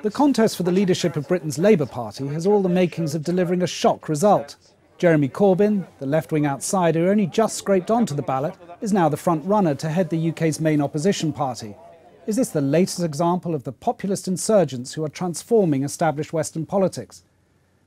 The contest for the leadership of Britain's Labour Party has all the makings of delivering a shock result. Jeremy Corbyn, the left-wing outsider who only just scraped onto the ballot, is now the front-runner to head the UK's main opposition party. Is this the latest example of the populist insurgents who are transforming established Western politics?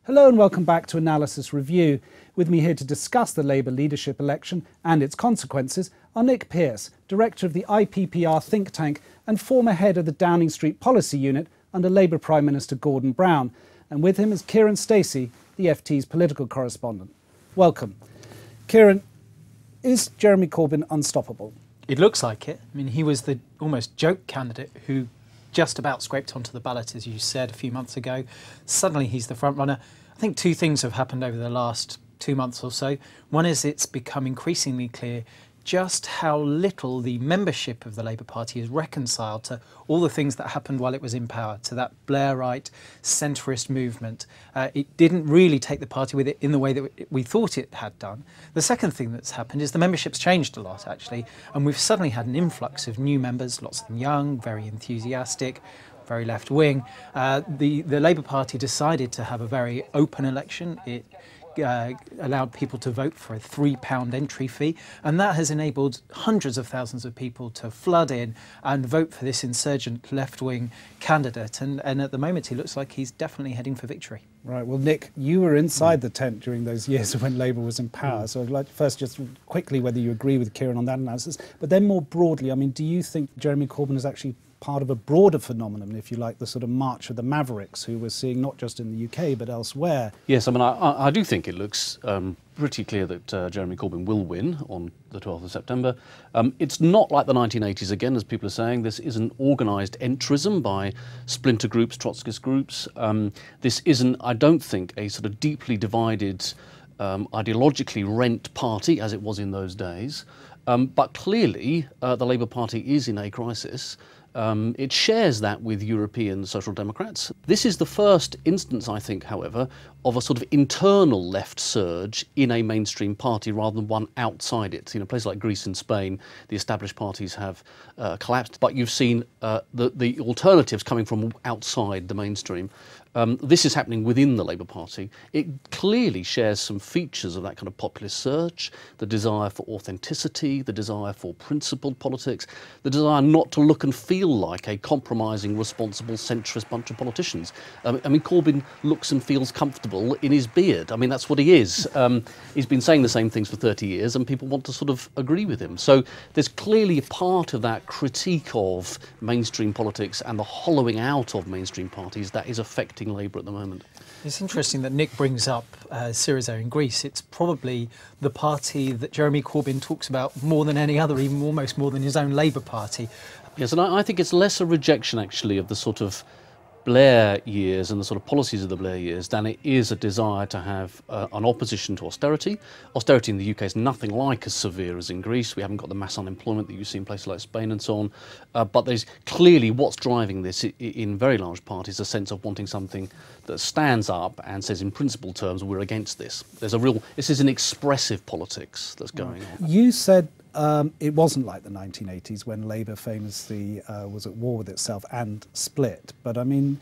Hello and welcome back to Analysis Review. With me here to discuss the Labour leadership election and its consequences are Nick Pearce, director of the IPPR think tank and former head of the Downing Street Policy Unit under Labour Prime Minister Gordon Brown. And with him is Kiran Stacey, the FT's political correspondent. Welcome. Kiran, is Jeremy Corbyn unstoppable? It looks like it. I mean, he was the almost joke candidate who just about scraped onto the ballot, as you said, a few months ago. Suddenly he's the front runner. I think two things have happened over the last 2 months or so. One is it's become increasingly clear just how little the membership of the Labour Party is reconciled to all the things that happened while it was in power, to that Blairite centrist movement. It didn't really take the party with it in the way that we thought it had done. The second thing that's happened is the membership's changed a lot, actually, and we've suddenly had an influx of new members, lots of them young, very enthusiastic, very left-wing. The Labour Party decided to have a very open election. It allowed people to vote for a £3 entry fee, and that has enabled hundreds of thousands of people to flood in and vote for this insurgent left-wing candidate. And at the moment, he looks like he's definitely heading for victory. Right. Well, Nick, you were inside the tent during those years when Labour was in power. So I'd like to first just quickly whether you agree with Kiran on that analysis, but then more broadly, I mean, do you think Jeremy Corbyn is actually part of a broader phenomenon, if you like, the sort of march of the Mavericks, who we're seeing not just in the UK but elsewhere? Yes, I mean, I do think it looks pretty clear that Jeremy Corbyn will win on the 12th of September. It's not like the 1980s again, as people are saying. This isn't organised entrism by splinter groups, Trotskyist groups. This isn't, I don't think, a sort of deeply divided, ideologically rent party, as it was in those days. But clearly, the Labour Party is in a crisis. It shares that with European Social Democrats. This is the first instance, I think, however, of a sort of internal left surge in a mainstream party rather than one outside it. You know, places like Greece and Spain, the established parties have collapsed, but you've seen the alternatives coming from outside the mainstream. This is happening within the Labour Party. It clearly shares some features of that kind of populist surge, the desire for authenticity, the desire for principled politics, the desire not to look and feel like a compromising, responsible, centrist bunch of politicians. I mean, Corbyn looks and feels comfortable in his beard. I mean, that's what he is. He's been saying the same things for 30 years and people want to sort of agree with him. So there's clearly a part of that critique of mainstream politics and the hollowing out of mainstream parties that is affecting Labour at the moment. It's interesting that Nick brings up Syriza in Greece. It's probably the party that Jeremy Corbyn talks about more than any other, even almost more than his own Labour Party. Yes, and I think it's less a rejection, actually, of the sort of Blair years and the sort of policies of the Blair years than it is a desire to have an opposition to austerity. Austerity in the UK is nothing like as severe as in Greece. We haven't got the mass unemployment that you see in places like Spain and so on. But there's clearly what's driving this in very large part is a sense of wanting something that stands up and says in principle terms we're against this. This is an expressive politics that's going on. You said it wasn't like the 1980s when Labour famously was at war with itself and split. But I mean,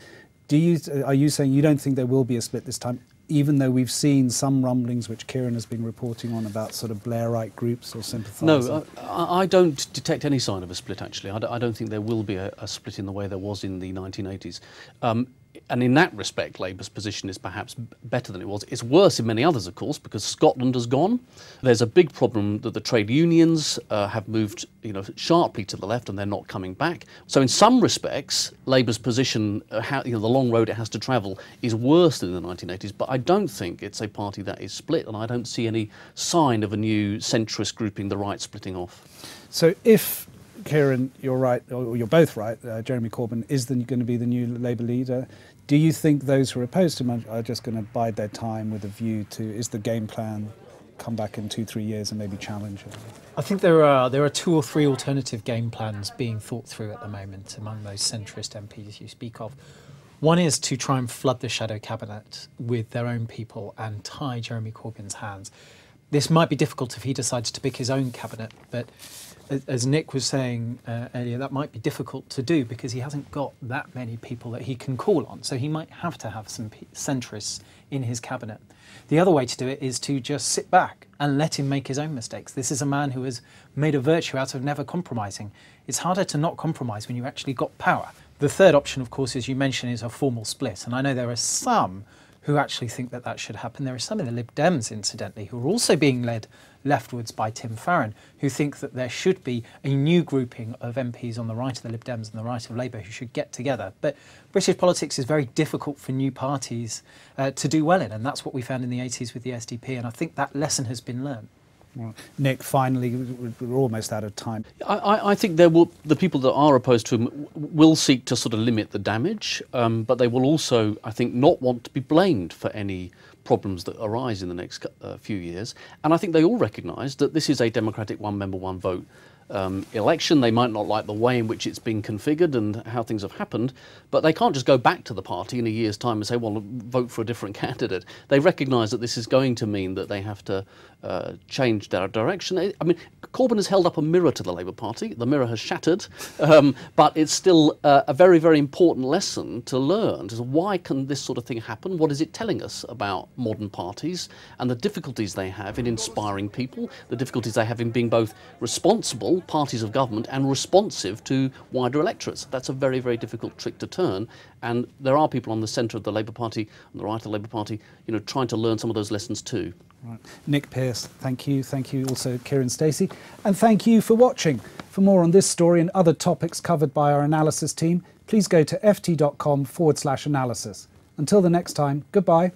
are you saying you don't think there will be a split this time, even though we've seen some rumblings which Kiran has been reporting on about sort of Blairite groups or sympathisers? No, I don't detect any sign of a split, actually. I don't think there will be a split in the way there was in the 1980s. And in that respect, Labour's position is perhaps better than it was. It's worse in many others, of course, because Scotland has gone. There's a big problem that the trade unions have moved, sharply to the left, and they're not coming back. So in some respects, Labour's position, the long road it has to travel, is worse than in the 1980s. But I don't think it's a party that is split, and I don't see any sign of a new centrist grouping, the right splitting off. So if Kiran, you're right, or you're both right, Jeremy Corbyn is going to be the new Labour leader. Do you think those who are opposed to him are just going to bide their time with a view to, is the game plan come back in 2-3 years and maybe challenge it? I think there are 2 or 3 alternative game plans being thought through at the moment among those centrist MPs you speak of. One is to try and flood the shadow cabinet with their own people and tie Jeremy Corbyn's hands. this might be difficult if he decides to pick his own cabinet, but as Nick was saying earlier, that might be difficult to do because he hasn't got that many people that he can call on. So he might have to have some centrists in his cabinet. The other way to do it is to just sit back and let him make his own mistakes. This is a man who has made a virtue out of never compromising. It's harder to not compromise when you actually got power. The third option, of course, as you mentioned, is a formal split. And I know there are some who actually think that that should happen. There are some in the Lib Dems, incidentally, who are also being led leftwards by Tim Farron, who think that there should be a new grouping of MPs on the right of the Lib Dems and the right of Labour who should get together. But British politics is very difficult for new parties to do well in, and that's what we found in the 80s with the SDP, and I think that lesson has been learned. Well, Nick, finally, we're almost out of time. I think the people that are opposed to him will seek to sort of limit the damage, but they will also, I think, not want to be blamed for any problems that arise in the next few years. And I think they all recognise that this is a democratic one-member, one-vote election. They might not like the way in which it's been configured and how things have happened, but they can't just go back to the party in a year's time and say, well, vote for a different candidate. They recognise that this is going to mean that they have to change their direction. I mean, Corbyn has held up a mirror to the Labour Party. The mirror has shattered, but it's still a very, very important lesson to learn. So why can this sort of thing happen? What is it telling us about modern parties and the difficulties they have in inspiring people, the difficulties they have in being both responsible parties of government and responsive to wider electorates? That's a very, very difficult trick to turn. And there are people on the centre of the Labour Party, on the right of the Labour Party, you know, trying to learn some of those lessons too. Right. Nick Pearce, thank you. Thank you also, Kiran Stacey. And thank you for watching. For more on this story and other topics covered by our analysis team, please go to ft.com/analysis. Until the next time, goodbye.